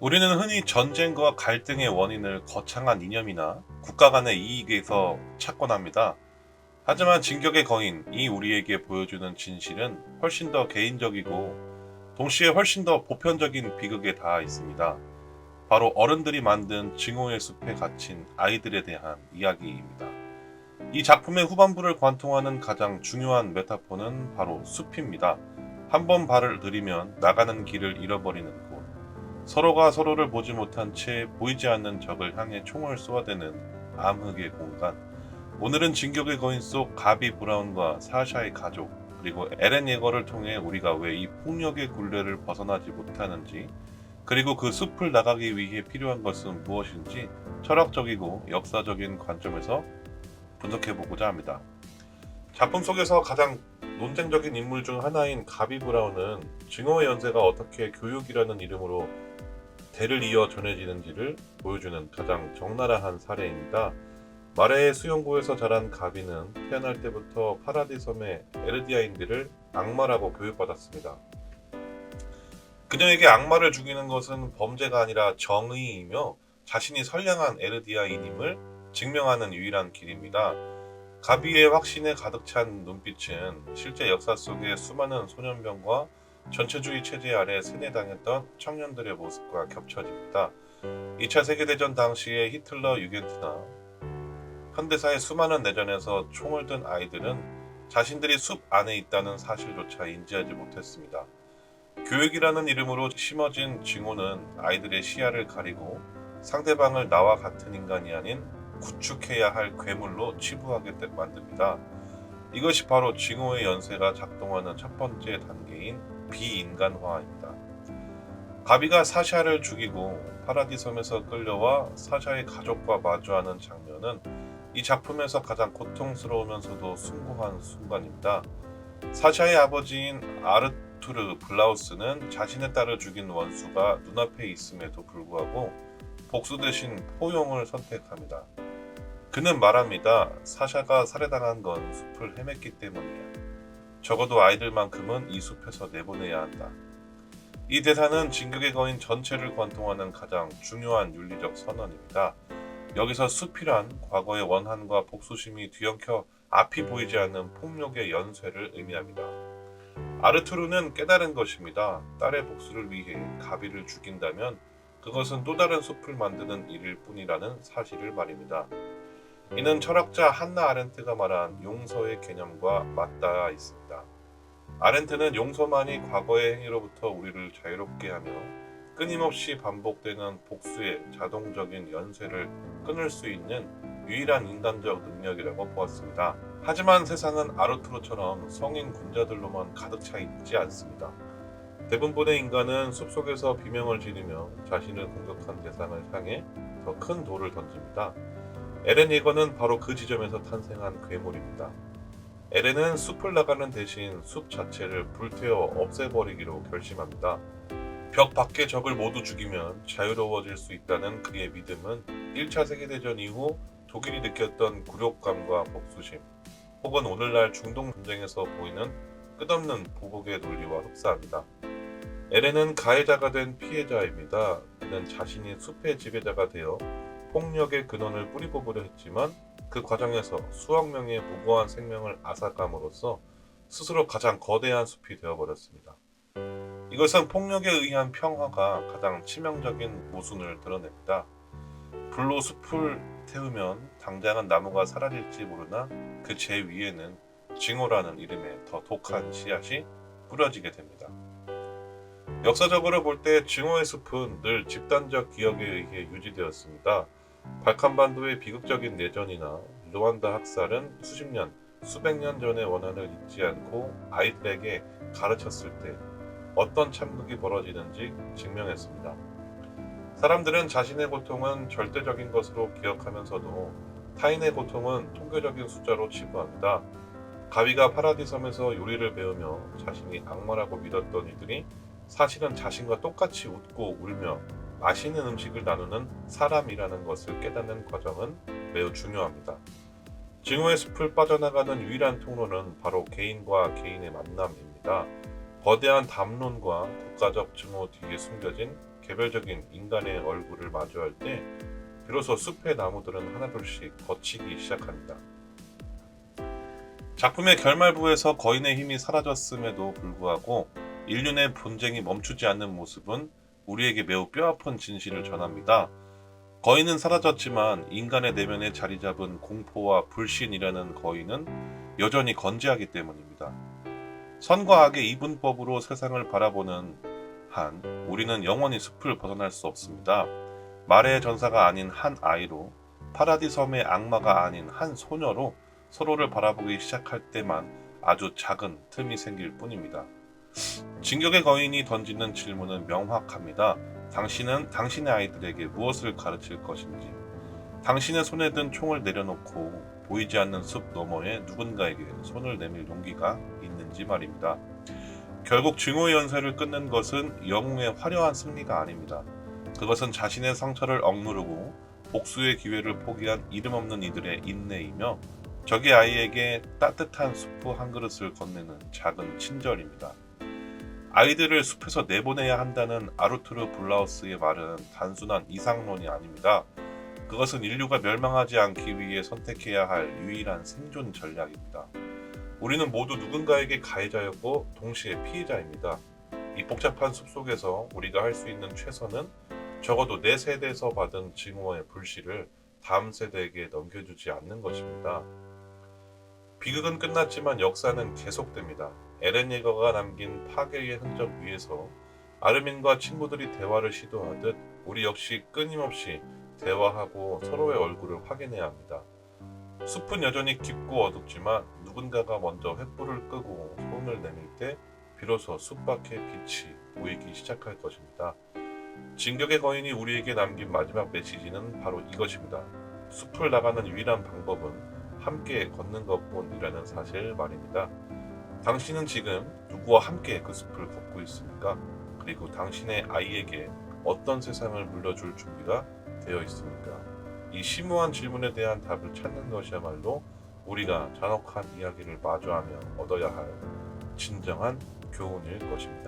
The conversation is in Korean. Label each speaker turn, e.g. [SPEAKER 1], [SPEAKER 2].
[SPEAKER 1] 우리는 흔히 전쟁과 갈등의 원인을 거창한 이념이나 국가 간의 이익에서 찾곤 합니다. 하지만 진격의 거인이 우리에게 보여주는 진실은 훨씬 더 개인적이고 동시에 훨씬 더 보편적인 비극에 닿아 있습니다. 바로 어른들이 만든 증오의 숲에 갇힌 아이들에 대한 이야기입니다. 이 작품의 후반부를 관통하는 가장 중요한 메타포는 바로 숲입니다. 한 번 발을 들이면 나가는 길을 잃어버리는 곳. 서로가 서로를 보지 못한 채 보이지 않는 적을 향해 총을 쏘아대는 암흑의 공간. 오늘은 진격의 거인 속 가비 브라운과 사샤의 가족, 그리고 에렌 예거를 통해 우리가 왜 이 폭력의 굴레를 벗어나지 못하는지, 그리고 그 숲을 나가기 위해 필요한 것은 무엇인지 철학적이고 역사적인 관점에서 분석해보고자 합니다. 작품 속에서 가장 논쟁적인 인물 중 하나인 가비 브라운은 증오의 연쇄가 어떻게 교육이라는 이름으로 대를 이어 전해지는지를 보여주는 가장 적나라한 사례입니다. 마레의 수용고에서 자란 가비는 태어날 때부터 파라디 섬의 에르디아인들을 악마라고 교육받았습니다. 그녀에게 악마를 죽이는 것은 범죄가 아니라 정의이며 자신이 선량한 에르디아인임을 증명하는 유일한 길입니다. 가비의 확신에 가득 찬 눈빛은 실제 역사 속의 수많은 소년병과 전체주의 체제 아래 세뇌당했던 청년들의 모습과 겹쳐집니다. 2차 세계대전 당시의 히틀러 유겐트나 현대사의 수많은 내전에서 총을 든 아이들은 자신들이 숲 안에 있다는 사실조차 인지하지 못했습니다. 교육이라는 이름으로 심어진 증오는 아이들의 시야를 가리고 상대방을 나와 같은 인간이 아닌 구축해야 할 괴물로 치부하게 만듭니다. 이것이 바로 증오의 연쇄가 작동하는 첫 번째 단계인 비인간화입니다. 가비가 사샤를 죽이고 파라디 섬에서 끌려와 사샤의 가족과 마주하는 장면은 이 작품에서 가장 고통스러우면서도 숭고한 순간입니다. 사샤의 아버지인 아르투르 블라우스는 자신의 딸을 죽인 원수가 눈앞에 있음에도 불구하고 복수 대신 포용을 선택합니다. 그는 말합니다. 사샤가 살해당한 건 숲을 헤맸기 때문이야. 적어도 아이들만큼은 이 숲에서 내보내야 한다. 이 대사는 진격의 거인 전체를 관통하는 가장 중요한 윤리적 선언입니다. 여기서 숲이란 과거의 원한과 복수심이 뒤엉켜 앞이 보이지 않는 폭력의 연쇄를 의미합니다. 아르투르는 깨달은 것입니다. 딸의 복수를 위해 가비를 죽인다면 그것은 또 다른 숲을 만드는 일일 뿐이라는 사실을 말입니다. 이는 철학자 한나 아렌트가 말한 용서의 개념과 맞닿아 있습니다. 아렌트는 용서만이 과거의 행위로부터 우리를 자유롭게 하며 끊임없이 반복되는 복수의 자동적인 연쇄를 끊을 수 있는 유일한 인간적 능력이라고 보았습니다. 하지만 세상은 아르투르처럼 성인 군자들로만 가득 차 있지 않습니다. 대부분의 인간은 숲속에서 비명을 지르며 자신을 공격한 대상을 향해 더 큰 돌을 던집니다. 에렌 예거는 바로 그 지점에서 탄생한 괴물입니다. 에렌은 숲을 나가는 대신 숲 자체를 불태워 없애버리기로 결심합니다. 벽 밖의 적을 모두 죽이면 자유로워질 수 있다는 그의 믿음은 1차 세계대전 이후 독일이 느꼈던 굴욕감과 복수심, 혹은 오늘날 중동 전쟁에서 보이는 끝없는 보복의 논리와 흡사합니다. 에렌은 가해자가 된 피해자입니다. 그는 자신이 숲의 지배자가 되어 폭력의 근원을 뿌리뽑으려 했지만 그 과정에서 수억 명의 무고한 생명을 앗아감으로써 스스로 가장 거대한 숲이 되어버렸습니다. 이것은 폭력에 의한 평화가 가장 치명적인 모순을 드러냅니다. 불로 숲을 태우면 당장은 나무가 사라질지 모르나 그 제 위에는 증오라는 이름의 더 독한 씨앗이 뿌려지게 됩니다. 역사적으로 볼 때 증오의 숲은 늘 집단적 기억에 의해 유지되었습니다. 발칸반도의 비극적인 내전이나 루안다 학살은 수십 년, 수백 년 전의 원한을 잊지 않고 아이들에게 가르쳤을 때 어떤 참극이 벌어지는지 증명했습니다. 사람들은 자신의 고통은 절대적인 것으로 기억하면서도 타인의 고통은 통계적인 숫자로 치부합니다. 가비가 파라디 섬에서 요리를 배우며 자신이 악마라고 믿었던 이들이 사실은 자신과 똑같이 웃고 울며 맛있는 음식을 나누는 사람이라는 것을 깨닫는 과정은 매우 중요합니다. 증오의 숲을 빠져나가는 유일한 통로는 바로 개인과 개인의 만남입니다. 거대한 담론과 국가적 증오 뒤에 숨겨진 개별적인 인간의 얼굴을 마주할 때 비로소 숲의 나무들은 하나둘씩 걷히기 시작합니다. 작품의 결말부에서 거인의 힘이 사라졌음에도 불구하고 인륜의 분쟁이 멈추지 않는 모습은 우리에게 매우 뼈아픈 진실을 전합니다. 거인은 사라졌지만 인간의 내면에 자리 잡은 공포와 불신이라는 거인은 여전히 건재하기 때문입니다. 선과 악의 이분법으로 세상을 바라보는 한 우리는 영원히 숲을 벗어날 수 없습니다. 말의 전사가 아닌 한 아이로, 파라디 섬의 악마가 아닌 한 소녀로 서로를 바라보기 시작할 때만 아주 작은 틈이 생길 뿐입니다. 진격의 거인이 던지는 질문은 명확합니다. 당신은 당신의 아이들에게 무엇을 가르칠 것인지, 당신의 손에 든 총을 내려놓고 보이지 않는 숲 너머에 누군가에게 손을 내밀 용기가 있는지 말입니다. 결국 증오의 연쇄를 끊는 것은 영웅의 화려한 승리가 아닙니다. 그것은 자신의 상처를 억누르고 복수의 기회를 포기한 이름 없는 이들의 인내이며 적의 아이에게 따뜻한 수프 한 그릇을 건네는 작은 친절입니다. 아이들을 숲에서 내보내야 한다는 아르투르 블라우스의 말은 단순한 이상론이 아닙니다. 그것은 인류가 멸망하지 않기 위해 선택해야 할 유일한 생존 전략입니다. 우리는 모두 누군가에게 가해자였고 동시에 피해자입니다. 이 복잡한 숲속에서 우리가 할 수 있는 최선은 적어도 내 세대에서 받은 증오의 불씨를 다음 세대에게 넘겨주지 않는 것입니다. 비극은 끝났지만 역사는 계속됩니다. 에렌 예거가 남긴 파괴의 흔적 위에서 아르민과 친구들이 대화를 시도하듯 우리 역시 끊임없이 대화하고 서로의 얼굴을 확인해야 합니다. 숲은 여전히 깊고 어둡지만 누군가가 먼저 횃불을 끄고 손을 내밀 때 비로소 숲 밖의 빛이 보이기 시작할 것입니다. 진격의 거인이 우리에게 남긴 마지막 메시지는 바로 이것입니다. 숲을 나가는 유일한 방법은 함께 걷는 것뿐이라는 사실 말입니다. 당신은 지금 누구와 함께 그 숲을 걷고 있습니까? 그리고 당신의 아이에게 어떤 세상을 물려줄 준비가 되어 있습니까? 이 심오한 질문에 대한 답을 찾는 것이야말로 우리가 잔혹한 이야기를 마주하며 얻어야 할 진정한 교훈일 것입니다.